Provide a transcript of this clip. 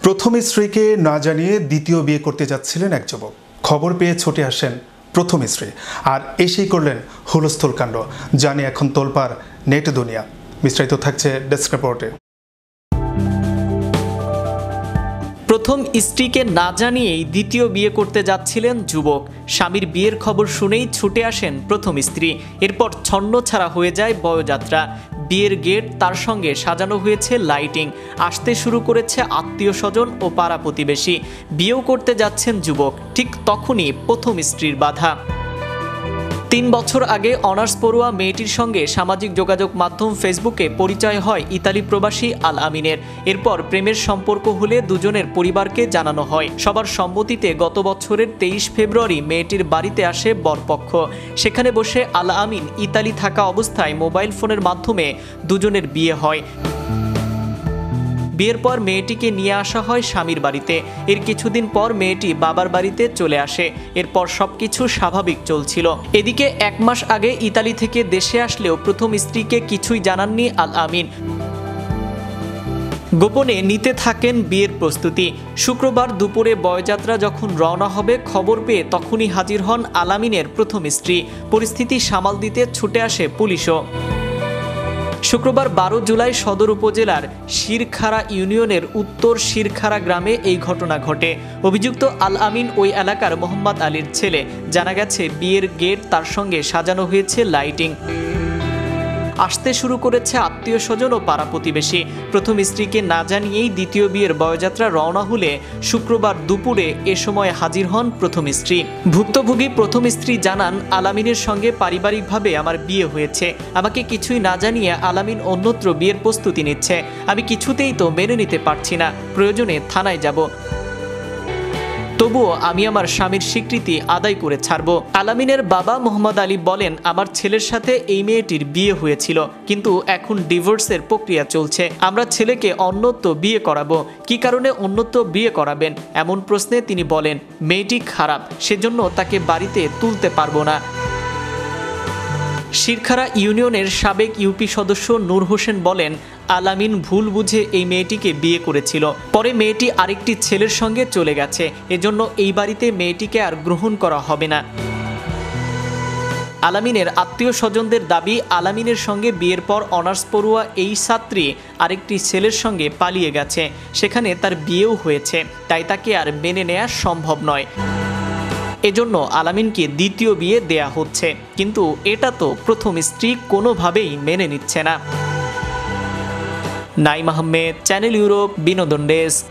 প্রথম স্ত্রীকে না জানিয়ে দ্বিতীয় বিয়ে করতে যাচ্ছিলেন এক যুবক। খবর পেয়ে ছুটে আসেন প্রথম স্ত্রী, আর এসেই করলেন হুলস্থুল কাণ্ড। জানি এখন তোলপাড় নেট দুনিয়া। বিস্তারিত থাকছে ডেস্ক রিপোর্টে। প্রথম স্ত্রীকে না জানিয়েই দ্বিতীয় বিয়ে করতে যাচ্ছিলেন যুবক। স্বামীর বিয়ের খবর শুনেই ছুটে আসেন প্রথম স্ত্রী। এরপর ছন্নছাড়া হয়ে যায় বরযাত্রা। বিয়ের গেট, তার সঙ্গে সাজানো হয়েছে লাইটিং। আসতে শুরু করেছে আত্মীয় স্বজন ও পাড়া প্রতিবেশী। বিয়েও করতে যাচ্ছেন যুবক। ঠিক তখনই প্রথম স্ত্রীর বাধা। ৩ বছর আগে অনার্স পড়ুয়া মেয়েটির সঙ্গে সামাজিক যোগাযোগ মাধ্যম ফেসবুকে পরিচয় হয় ইতালি প্রবাসী আল আমিনের। এরপর প্রেমের সম্পর্ক হলে দুজনের পরিবারকে জানানো হয়। সবার সম্মতিতে গত বছরের 23 ফেব্রুয়ারি মেয়েটির বাড়িতে আসে বরপক্ষ। সেখানে বসে আল আমিন ইতালি থাকা অবস্থায় মোবাইল ফোনের মাধ্যমে দুজনের বিয়ে হয়। বিয়ের পর মেয়েটিকে নিয়ে আসা হয় স্বামীর বাড়িতে। এর কিছুদিন পর মেয়েটি বাবার বাড়িতে চলে আসে। এরপর সবকিছু স্বাভাবিক চলছিল। এদিকে 1 মাস আগে ইতালি থেকে দেশে আসলেও প্রথম স্ত্রীকে কিছুই জানাননি আল আমিন। গোপনে নিতে থাকেন বিয়ের প্রস্তুতি। শুক্রবার দুপুরে বরযাত্রা যখন রওনা হবে, খবর পেয়ে তখনই হাজির হন আল আমিনের প্রথম স্ত্রী। পরিস্থিতি সামাল দিতে ছুটে আসে পুলিশও। শুক্রবার 12 জুলাই সদর উপজেলার শিরখারা ইউনিয়নের উত্তর শিরখারা গ্রামে এই ঘটনা ঘটে। অভিযুক্ত আল আমিন ওই এলাকার মোহাম্মদ আলীর ছেলে। জানা গেছে বিয়ের গেট, তার সঙ্গে সাজানো হয়েছে লাইটিং। আসতে শুরু করেছে আত্মীয় স্বজন ও পাড়া প্রতিবেশী। প্রথম স্ত্রীকে না জানিয়েই দ্বিতীয় বিয়ের বরযাত্রা রওনা হলে শুক্রবার দুপুরে এ সময় হাজির হন প্রথম স্ত্রী। ভুক্তভোগী প্রথম স্ত্রী জানান, আল আমিনের সঙ্গে পারিবারিকভাবে আমার বিয়ে হয়েছে। আমাকে কিছুই না জানিয়ে আল আমিন অন্যত্র বিয়ের প্রস্তুতি নিচ্ছে। আমি কিছুতেই তো মেনে নিতে পারছি না। প্রয়োজনে থানায় যাব। তবুও আমি আমার স্বামীর স্বীকৃতি আদায় করে ছাড়ব। আল আমিনের বাবা মোহাম্মদ আলী বলেন, আমার ছেলের সাথে এই মেয়েটির বিয়ে হয়েছিল, কিন্তু এখন ডিভোর্সের প্রক্রিয়া চলছে। আমরা ছেলেকে অন্যত্র বিয়ে করাবো। কি কারণে অন্যত্র বিয়ে করাবেন এমন প্রশ্নে তিনি বলেন, মেয়েটি খারাপ, সেজন্য তাকে বাড়িতে তুলতে পারবো না। শিরখারা ইউনিয়নের সাবেক ইউপি সদস্য নূর হোসেন বলেন, আল আমিন ভুল বুঝে এই মেয়েটিকে বিয়ে করেছিল। পরে মেয়েটি আরেকটি ছেলের সঙ্গে চলে গেছে। এজন্য এই বাড়িতে মেয়েটিকে আর গ্রহণ করা হবে না। আল আমিনের আত্মীয় স্বজনদের দাবি, আল আমিনের সঙ্গে বিয়ের পর অনার্স পড়ুয়া এই ছাত্রী আরেকটি ছেলের সঙ্গে পালিয়ে গেছে। সেখানে তার বিয়েও হয়েছে, তাই তাকে আর মেনে নেওয়া সম্ভব নয়। এজন্য আল আমিনকে দ্বিতীয় বিয়ে দেয়া হচ্ছে। কিন্তু এটা তো প্রথম স্ত্রী কোনোভাবেই মেনে নিচ্ছে না। নাইম আহমেদ, চ্যানেল ইউরোপ, বিনোদন ডেস্ক।